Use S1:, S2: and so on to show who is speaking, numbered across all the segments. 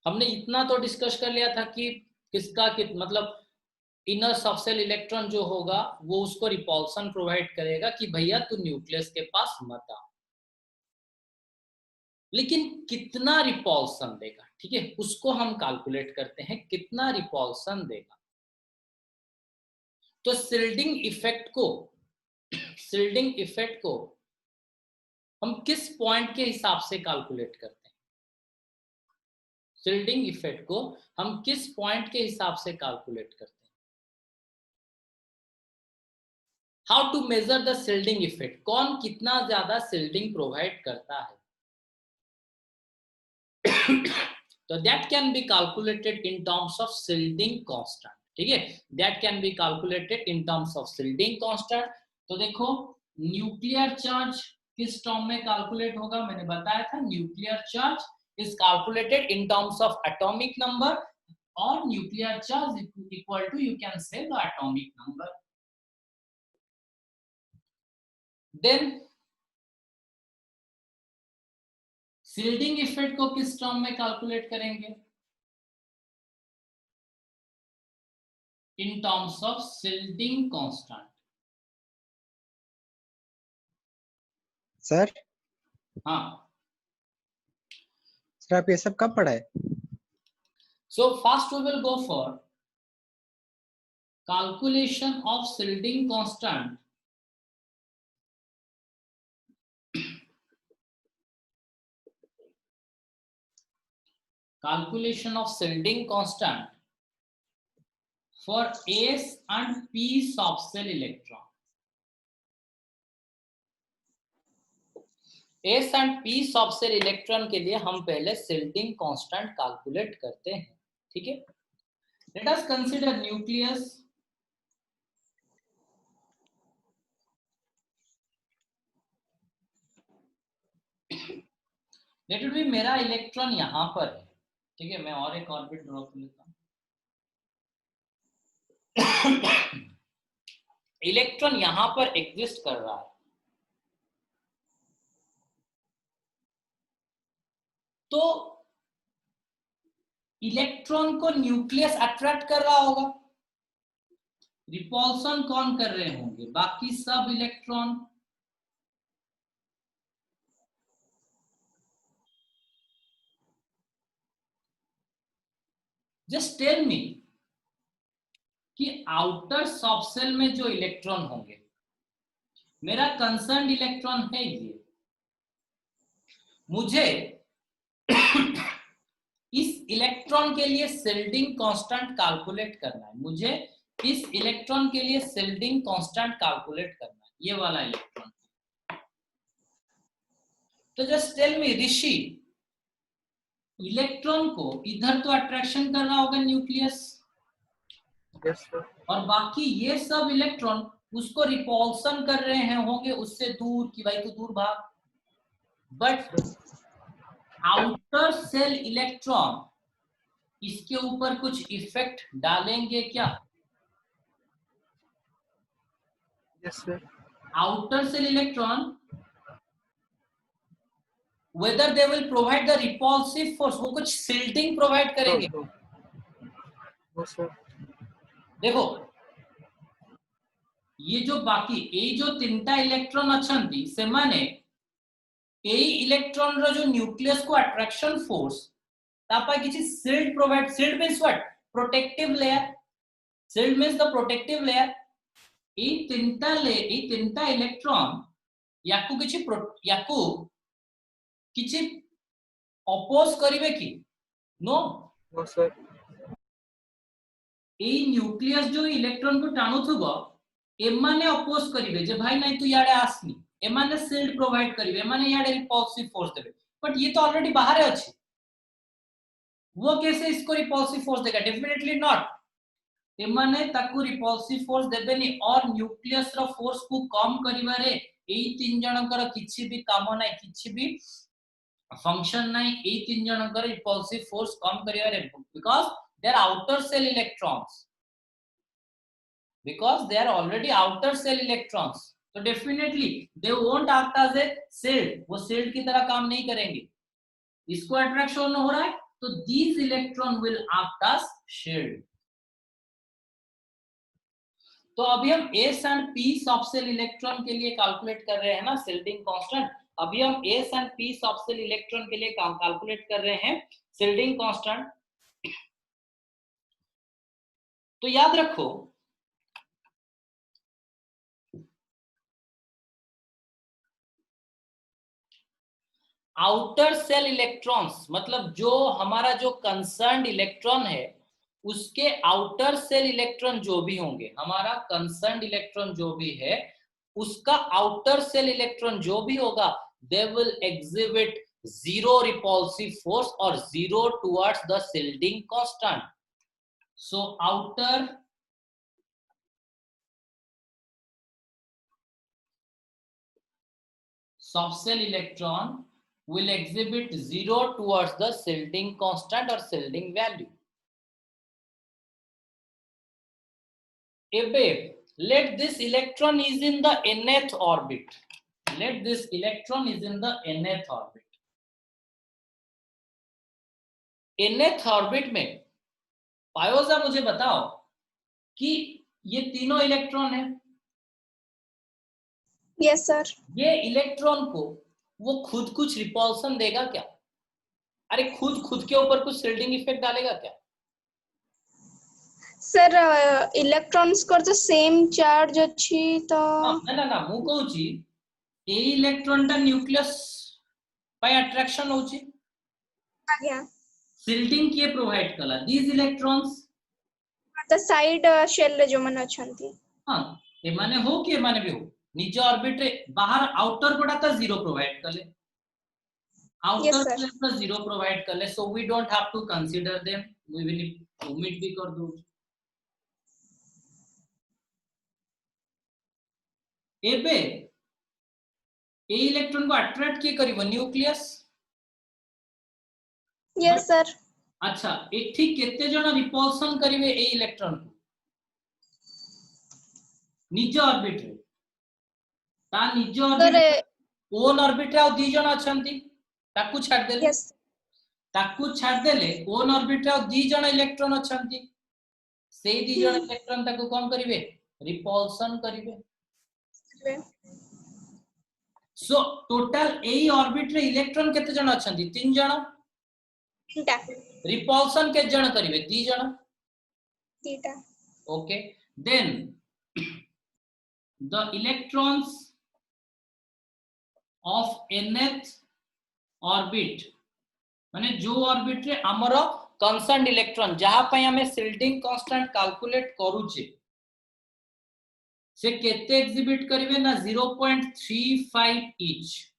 S1: हमने इतना तो डिस्कस कर लिया था कि किसका मतलब इनर सबसेल इलेक्ट्रॉन जो होगा वो उसको रिपल्सन प्रोवाइड करेगा कि भैया तू न्यूक्लियस के पास मत आ, लेकिन कितना रिपल्सन देगा, ठीक है, उसको हम कैलकुलेट करते हैं कितना रिपल्सन देगा। तो शिल्डिंग इफेक्ट को हम किस पॉइंट के हिसाब से कैलकुलेट करते हैं? शिल्डिंग इफेक्ट को हम किस पॉइंट के हिसाब से कैलकुलेट करते हैं? How to measure the shielding effect, कौन कितना ज्यादा शिल्डिंग प्रोवाइड करता है? तो that can be calculated in terms of shielding constant, ठीक है, that can be calculated in terms of shielding constant. तो देखो न्यूक्लियर चार्ज किस टर्म में कैलकुलेट होगा, मैंने बताया था nuclear charge is calculated in terms of atomic number, और nuclear charge equal to you can say the atomic number. Then shielding effect को किस टर्म में कैलकुलेट करेंगे? इन terms of shielding constant.
S2: Sir
S1: हाँ,
S2: सर आप ये सब कब पढ़ा है?
S1: so first we will go for calculation of shielding constant for S and P soft cell electron। S and P soft cell electron के लिए हम पहले shielding constant कैलकुलेट करते हैं, ठीक है। Let us consider nucleus, let it be मेरा electron यहां पर है, ठीक है, मैं और एक ऑर्बिट ड्रॉ कर लेता हूं। इलेक्ट्रॉन यहां पर एग्जिस्ट कर रहा है, तो इलेक्ट्रॉन को न्यूक्लियस अट्रैक्ट कर रहा होगा, रिपल्सन कौन कर रहे होंगे? बाकी सब इलेक्ट्रॉन। जस्ट टेल मी कि आउटर सब सेल में जो इलेक्ट्रॉन होंगे, मेरा कंसर्न इलेक्ट्रॉन है ये, मुझे इस इलेक्ट्रॉन के लिए शिल्डिंग कांस्टेंट कैलकुलेट करना है, मुझे इस इलेक्ट्रॉन के लिए शिल्डिंग कांस्टेंट कैलकुलेट करना है, ये वाला इलेक्ट्रॉन। तो जस्ट टेल मी ऋषि, इलेक्ट्रॉन को इधर तो अट्रैक्शन कर रहा होगा न्यूक्लियस,
S2: यस सर।
S1: और बाकी ये सब इलेक्ट्रॉन उसको रिपल्सन कर रहे हैं होंगे उससे दूर कि भाई तू दूर भाग। बट आउटर सेल इलेक्ट्रॉन इसके ऊपर कुछ इफेक्ट डालेंगे क्या?
S2: Yes sir.
S1: Outer shell electron whether they will provide the repulsive force, वो कुछ शिल्डिंग प्रोवाइड करेंगे।
S2: Yes sir.
S1: देखो ये जो बाकी ये जो तीनटा इलेक्ट्रॉन अछंती सेमाने एई इलेक्ट्रॉन रो जो न्यूक्लियस को अट्रैक्शन फोर्स तापा किछि shield provide, shield means what? Protective layer, shield means the protective layer. ए तीनटा इलेक्ट्रॉन याकू किछि अपोज करिवे कि? नो।
S2: No sir.
S1: ए न्यूक्लियस जो इलेक्ट्रॉन को टाणुथुबो एमाने अपोज करिवे जे भाई नहीं तू याडे आसनी, एमाने शिल्ड प्रोवाइड करिवे, एमाने याडे रिपल्सिव फोर्स देबे। बट ये तो ऑलरेडी बाहर है अछि, वो कैसे इसको रिपल्सिव फोर्स देगा? Definitely not. एमाने ताकू रिपल्सिव फोर्स देबेनी, और न्यूक्लियस रो फोर्स को कम करिवारे एई तीन जनकर किछि भी काम नाही, किछि भी फंक्शन नाही, एई तीन जनकर रिपल्सिव फोर्स कम करिवारे, because they are outer cell electrons, because they are already outer cell electrons, so definitely they won't act as a shield, वो shield की तरह काम नहीं करेंगे। इसको अट्रैक्शन हो रहा है तो these electron will act as shield. तो अभी हम S एंड P सब सेल इलेक्ट्रॉन के लिए कैलकुलेट कर रहे हैं ना शिल्डिंग कांस्टेंट. अभी हम S एंड P सब सेल इलेक्ट्रॉन के लिए कैलकुलेट कर रहे हैं शिल्डिंग कांस्टेंट. तो याद रखो आउटर सेल इलेक्ट्रॉन्स मतलब जो हमारा जो कंसर्न्ड इलेक्ट्रॉन है उसके आउटर सेल इलेक्ट्रॉन जो भी होंगे, हमारा कंसर्न्ड इलेक्ट्रॉन जो भी है उसका आउटर सेल इलेक्ट्रॉन जो भी होगा they will exhibit zero repulsive force और zero towards the shielding constant. So outer soft cell electron will exhibit zero towards the shielding constant or shielding value. Ebe, let this electron is in the nth orbit. Let this electron is in the nth orbit. nth orbit में पायोजा मुझे बताओ कि ये तीनों electron है.
S3: Yes sir.
S1: ये electron को वो खुद कुछ रिपल्सन देगा क्या? अरे खुद के ऊपर कुछ शिल्डिंग इफेक्ट डालेगा क्या?
S3: सर इलेक्ट्रॉन्स को तो सेम चार्ज अच्छी तो
S1: ना मु कहूची ए इलेक्ट्रॉन टा न्यूक्लियस पाई अट्रैक्शन होची
S3: आज्ञा
S1: शिल्डिंग किए प्रोवाइड कला these electrons
S3: the side shell रे जो मन अछंती.
S1: हां ए माने हो कि ए माने भी हो निज ऑर्बिट रे बाहर आउटर कोडा ता जीरो प्रोवाइड कले आउटर
S3: sir.
S1: ता जीरो प्रोवाइड कले so we don't have to consider them we will omit भी कर दो. एबे ए इलेक्ट्रॉन को अट्रैक्ट किए करिवो न्यूक्लियस.
S3: Yes sir.
S1: अच्छा एठी केते जण रिपल्सन करिवे ए इलेक्ट्रॉन को निज ऑर्बिट रे ता निज ऑर्बिट ओन ऑर्बिट रे आ दी जण अछंती ताकू छाड देले.
S3: यस
S1: ताकू छाड देले ओन ऑर्बिट रे आ दी जण इलेक्ट्रॉन अछंती सेई दी जण इलेक्ट्रॉन ताकू कोन करिवे रिपल्सन करिवे. सो टोटल ए ऑर्बिट रे इलेक्ट्रॉन केते जण अछंती तीन जण.
S3: तीनटा.
S1: रिपल्सन के जण करिवे दी जण.
S3: तीनटा.
S1: Okay then the electrons of nth orbit माने जो ऑर्बिट रे हमरो कंसर्न्ड इलेक्ट्रॉन जहां पे हमें शिल्डिंग कांस्टेंट कैलकुलेट करूचे से केते एग्जिबिट करिवे ना 0.35 each.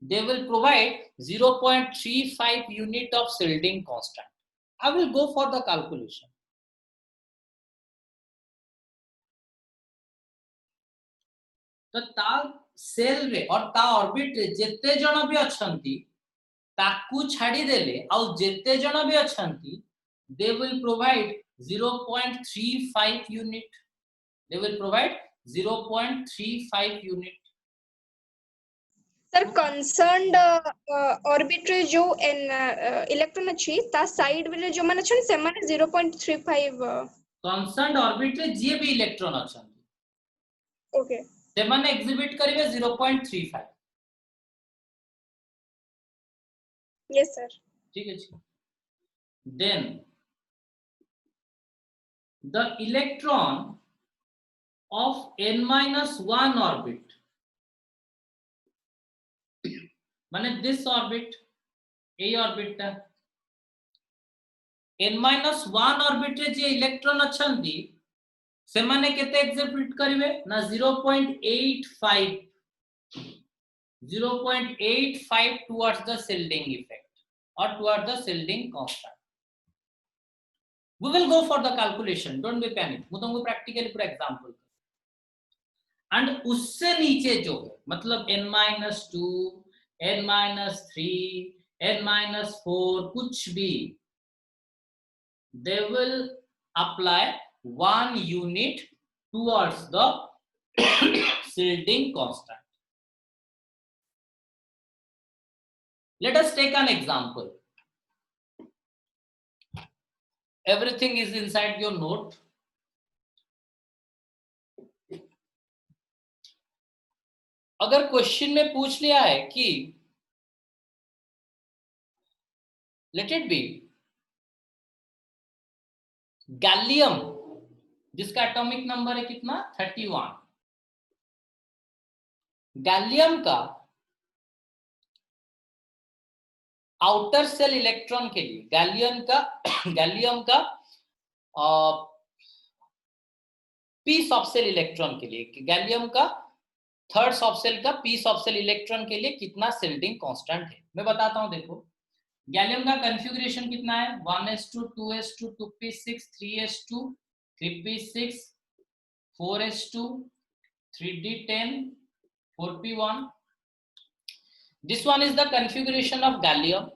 S1: They will provide 0.35 unit of shielding constant. I will go for the calculation. तो ता सेल रे और ता ऑर्बिट रे जेते जण भी अछंती ताकू छाडी देले आ जेते जण भी अछंती they will provide 0.35 unit. They will provide 0.35 unit.
S3: Sir concerned orbit रे जो इलेक्ट्रॉन अछि ता साइड रे जो मन छन से मन 0.35
S1: कंसर्न्ड ऑर्बिट रे जे भी इलेक्ट्रॉन अछंती
S3: ओके
S1: से माने एग्जिबिट करिवे 0.35.
S3: Yes sir.
S1: ठीक है. Then the electron of n-1 orbit माने this orbit a orbit ता n-1 orbit रे जे इलेक्ट्रॉन अछंती से माने केते एग्जिबिट करिवे ना 0.85 towards the shielding effect or towards the shielding constant. We will go for the calculation, don't be panic. मैं तुमको practically पूरा example. And उससे नीचे जो है मतलब n-2 n-3 n-4 कुछ भी they will apply 1 unit towards the shielding constant. Let us take an example. everything is inside your note. अगर क्वेश्चन में पूछ लिया है कि लेट इट बी गैलियम, जिसका एटॉमिक नंबर है कितना 31, गैलियम का आउटर सेल इलेक्ट्रॉन के लिए, गैलियम का पी सब सेल इलेक्ट्रॉन के लिए, गैलियम का थर्ड सब सेल का पी सब सेल इलेक्ट्रॉन के लिए कितना सिल्डिंग कांस्टेंट है, मैं बताता हूं। देखो गैलियम का कॉन्फ़िगरेशन कितना है, 1s2 2s2 2p6 3s2 3p6 4s2 3d10 4p1. This one is the configuration of gallium.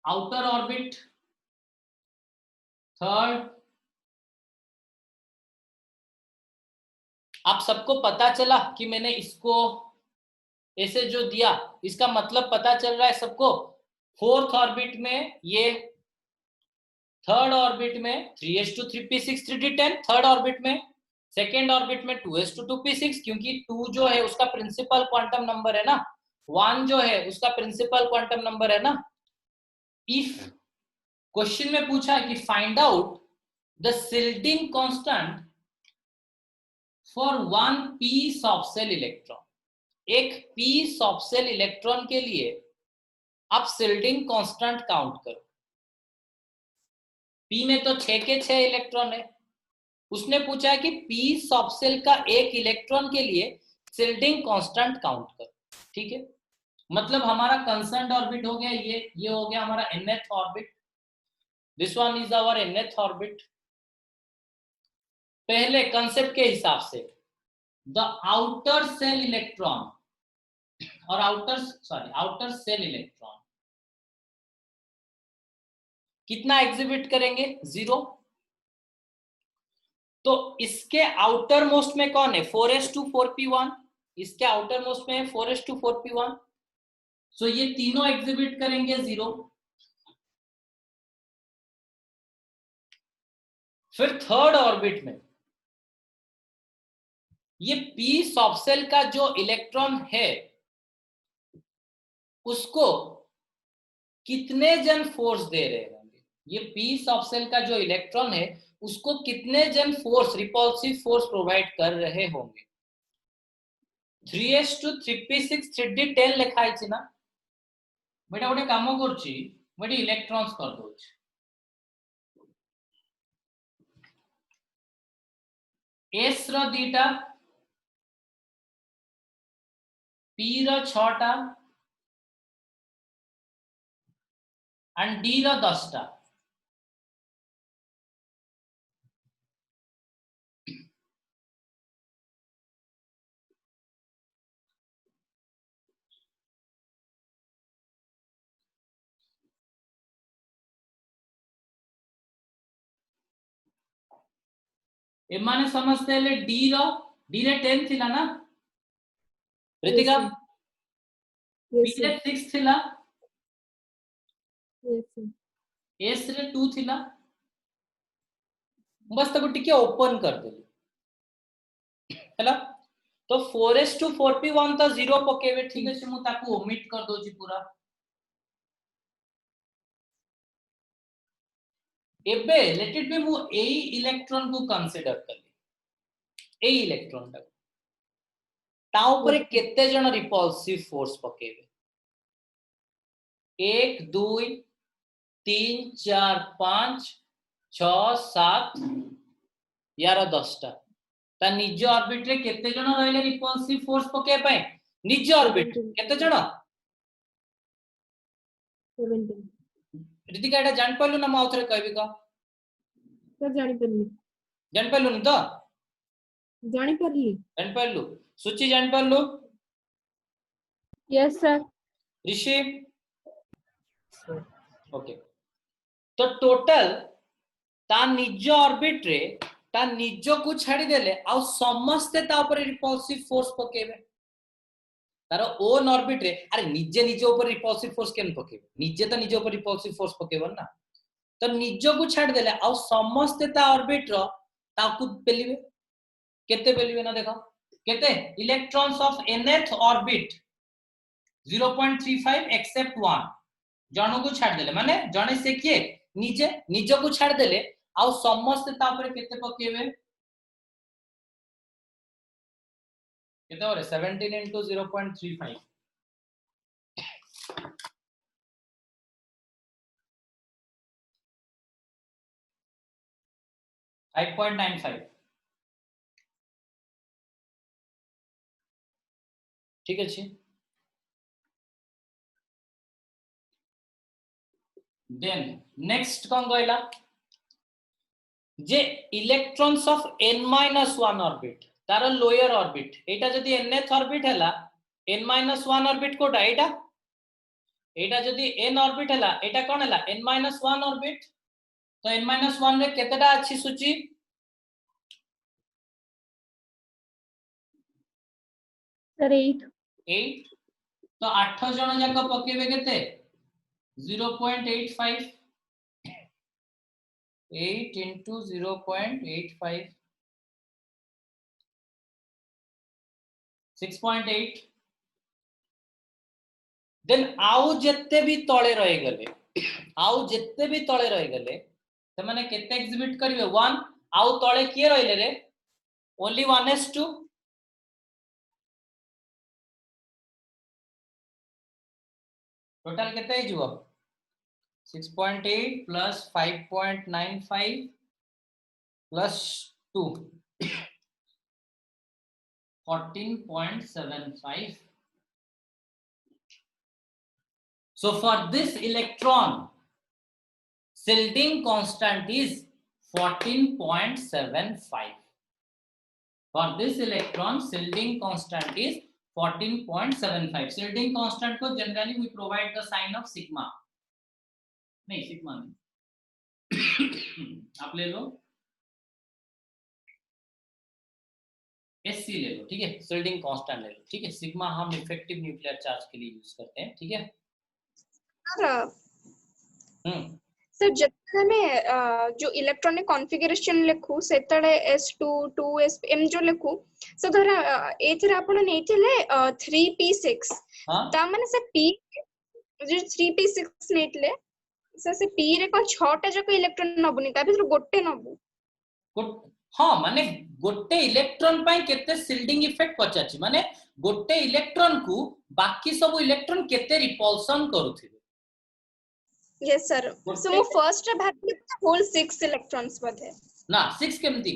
S1: Outer orbit, third. आप सबको पता चला कि मैंने इसको ऐसे जो दिया इसका मतलब पता चल रहा है सबको। फोर्थ ऑर्बिट में ये, थर्ड ऑर्बिट में 3s2 3p6 3d10, third orbit में, सेकेंड ऑर्बिट में 2s2 2p6, क्योंकि 2 जो है उसका प्रिंसिपल क्वांटम नंबर है ना, 1 जो है उसका प्रिंसिपल क्वांटम नंबर है ना। इफ क्वेश्चन में पूछा है कि find out the shielding constant for 1 piece of shell electron, एक पीस ऑफ सेल इलेक्ट्रॉन के लिए आप सिल्डिंग कांस्टेंट काउंट करो। पी में तो 6 के 6 इलेक्ट्रॉन है, उसने पूछा है कि पी सब सेल का एक इलेक्ट्रॉन के लिए सिल्डिंग कांस्टेंट काउंट करो। ठीक है, मतलब हमारा कंसर्न्ड ऑर्बिट हो गया ये हो गया हमारा nth orbit, this one is our nth orbit. पहले कंसेप्ट के हिसाब से द आउटर सेल इलेक्ट्रॉन और आउटर सेल इलेक्ट्रॉन कितना एग्जिबिट करेंगे, 0। तो इसके आउटर मोस्ट में कौन है, 4s2 4p1, इसके आउटर मोस्ट में है 4s2 4p1, सो ये तीनों एग्जिबिट करेंगे 0। फिर थर्ड ऑर्बिट में ये पी सब सेल का जो इलेक्ट्रॉन है उसको कितने जन फोर्स दे रहे होंगे, ये पी सब सेल का जो इलेक्ट्रॉन है उसको कितने जन फोर्स, रिपल्सिव फोर्स प्रोवाइड कर रहे होंगे। 3s2 3p6 3d10 लिखा है ना बेटा, गोटे काम करछि बेटी इलेक्ट्रॉन्स कर दोछि, s रो 2टा, p रो 6टा एंड d रो 10टा। एमाने समझते हेले डी रे 10 थिला ना ऋतिका, पी रे 6 थिला, एस रे 2 थिला, बस ताको टिके ओपन कर देली हैला। तो 4s2 4p1 तो 0 पकेबे, ठीक है, मु ताको ओमिट कर दोची पूरा। एबे लेट इट बी मु एई इलेक्ट्रॉन को कंसीडर करली, एई इलेक्ट्रॉन ता ता ऊपर केते जण रिपल्सिव फोर्स पकेबे, 1 2 3 4 5 6 7 यार 10टा ता निज ऑर्बिट रे केते जण रहले रिपल्सिव फोर्स पके पय, निज ऑर्बिट केते जण,
S4: 17
S1: ऋतिका एटा जान पालु ना, म आउथरे कहबी का
S4: सर जानि परली,
S1: जान पालु न तो
S4: जानि परली,
S1: जान पालु, सुचि जान पालु,
S4: यस सर,
S1: ऋषि
S2: सर
S1: ओके। तो टोटल ता निज ऑर्बिट रे ता निज को छाड़ी देले आ समस्ते ता ऊपर रिपल्सिव फोर्स पकेबे, तार ओन ऑर्बिट रे अरे निजे निजे ऊपर रिपल्सिव फोर्स केन पकेबो निजे तो निजे ऊपर रिपल्सिव फोर्स पकेबो ना तो निज को छाड़ देले आ समस्त ता ऑर्बिट रो ताकू पेलिबे केते पेलिबे ना देखो केते electrons of nth orbit 0.35 except 1 जण को छाड़ देले माने जणे से किए निजे निज को छाड़ देले आ समस्त ता ऊपर केते पकेबे केते ओरे 17 into 0.35 5.95 ठीक अछि देन नेक्स्ट कोन गइला जे इलेक्ट्रॉन्स ऑफ n-1 ऑर्बिट तार लोअर ऑर्बिट एटा जदी nth ऑर्बिट हला n-1 ऑर्बिट कोटा एटा जदी n ऑर्बिट हला एटा कोन हला n-1 ऑर्बिट तो n-1 रे केतेटा अछि सूची
S4: सर 8
S1: 8 तो 8 जण जाक पकेबे केते 0.85 8 into 0.85 6.8 देन आउ जत्ते भी तळे रहि गले आउ जत्ते भी तळे रहि गले त माने केते एग्जिबिट करिवे 1 आउ तळे किए रहिले रे ओनली 1s2 टोटल केते हिजो 6.8 plus 5.95 plus 2 14.75 so for this electron Shielding constant is 14.75 for this electron Shielding constant is 14.75 Shielding constant को generally we provide the sign of sigma नहीं सिग्मा नहीं आप ले लो एससी ले लो ठीक है Shielding constant ले लो ठीक है सिग्मा हम इफेक्टिव न्यूक्लियर चार्ज के लिए यूज करते हैं ठीक है
S3: सर जत्ते में जो इलेक्ट्रॉनिक कॉन्फ़िगरेशन लेखु सेतडे s2 2s एम जो लेखु सो धर एथरे आपण नेथिले 3p6
S1: हां
S3: ता माने से p जो 3p6 नेतले से p रे को 6 टा जको इलेक्ट्रॉन नबुनी ता भीतर गोटे नबु
S1: हां माने गोटे इलेक्ट्रॉन पई केते शिल्डिंग इफेक्ट पचाची माने गोटे इलेक्ट्रॉन को बाकी सब इलेक्ट्रॉन केते रिपल्सन करूथिबे
S3: यस सर सो मो फर्स्ट रे भाबी होल 6 इलेक्ट्रॉन्स बधे
S1: ना 6 केमती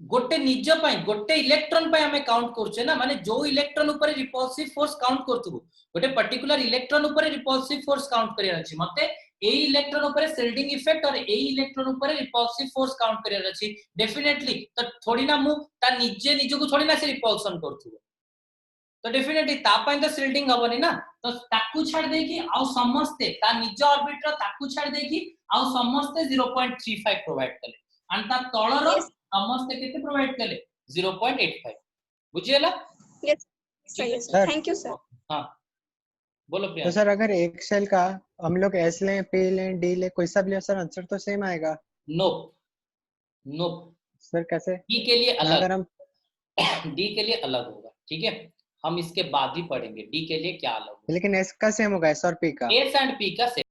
S1: गोटे निज पई गोटे इलेक्ट्रॉन पई हमें काउंट करछे ना माने जो इलेक्ट्रॉन ऊपर रिपल्सिव फोर्स काउंट करथु गोटे पर्टिकुलर इलेक्ट्रॉन ऊपर रिपल्सिव फोर्स काउंट करिया अछि मते ए इलेक्ट्रॉन ऊपर शिल्डिंग इफेक्ट और ए इलेक्ट्रॉन ऊपर रिपल्सिव फोर्स काउंट करिया अछि डेफिनेटली तो थोड़ी ना मु ता निजे निज को थोड़ी ना से रिपल्सन करथु तो डेफिनेटली ता पई तो शिल्डिंग हबनी ना तो ताकू छाड़ दे कि आउ समस्ते ता निज ऑर्बिट रो ताकू छाड़ दे कि आउ समस्ते 0.35 प्रोवाइड कले अन ता तळर समस्ते केते प्रोवाइड कले 0.85 बुझियला
S3: yes sir thank you sir
S1: हां बोलो प्रिया
S2: तो सर अगर एक सेल का हम लोग एस लें पी लें डी लें कोई सा भी ले सर आंसर तो सेम आएगा
S1: नो नो
S2: सर कैसे
S1: डी के लिए अलग
S2: अगर हम
S1: डी के लिए अलग होगा ठीक है हम इसके बाद ही पढ़ेंगे डी के लिए क्या अलग होगा
S2: लेकिन एस का सेम होगा एस और पी का
S1: एस एंड पी का सेम